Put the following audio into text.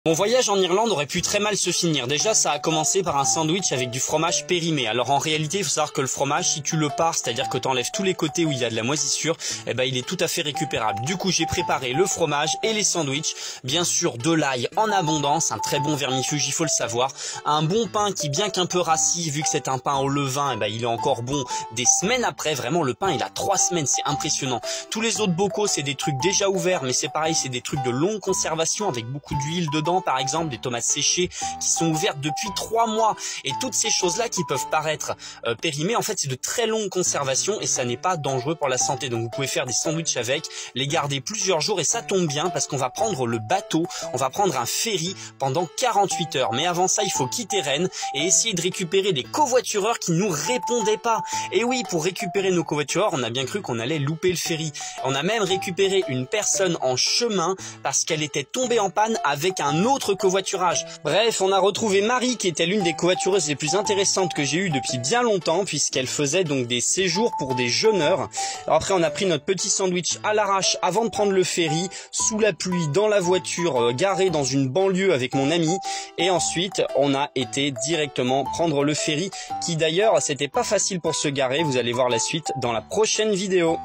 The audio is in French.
Mon voyage en Irlande aurait pu très mal se finir. Déjà, ça a commencé par un sandwich avec du fromage périmé. Alors en réalité, il faut savoir que le fromage, si tu le pares, c'est-à-dire que tu enlèves tous les côtés où il y a de la moisissure, eh ben, il est tout à fait récupérable. Du coup, j'ai préparé le fromage et les sandwichs. Bien sûr, de l'ail en abondance, un très bon vermifuge, il faut le savoir. Un bon pain qui, bien qu'un peu rassis, vu que c'est un pain au levain, eh ben, il est encore bon des semaines après. Vraiment, le pain, il a 3 semaines, c'est impressionnant. Tous les autres bocaux, c'est des trucs déjà ouverts, mais c'est pareil, c'est des trucs de longue conservation avec beaucoup d'huile dedans. Par exemple, des tomates séchées qui sont ouvertes depuis 3 mois. Et toutes ces choses-là qui peuvent paraître périmées, en fait, c'est de très longue conservation et ça n'est pas dangereux pour la santé. Donc, vous pouvez faire des sandwichs avec, les garder plusieurs jours et ça tombe bien parce qu'on va prendre le bateau, on va prendre un ferry pendant 48 heures. Mais avant ça, il faut quitter Rennes et essayer de récupérer des covoitureurs qui nous répondaient pas. Et oui, pour récupérer nos covoitureurs, on a bien cru qu'on allait louper le ferry. On a même récupéré une personne en chemin parce qu'elle était tombée en panne avec un autre covoiturage. Bref, on a retrouvé Marie qui était l'une des covoitureuses les plus intéressantes que j'ai eues depuis bien longtemps puisqu'elle faisait donc des séjours pour des jeûneurs. Alors après, on a pris notre petit sandwich à l'arrache avant de prendre le ferry, sous la pluie, dans la voiture, garée dans une banlieue avec mon ami. Et ensuite, on a été directement prendre le ferry qui d'ailleurs, c'était pas facile pour se garer. Vous allez voir la suite dans la prochaine vidéo.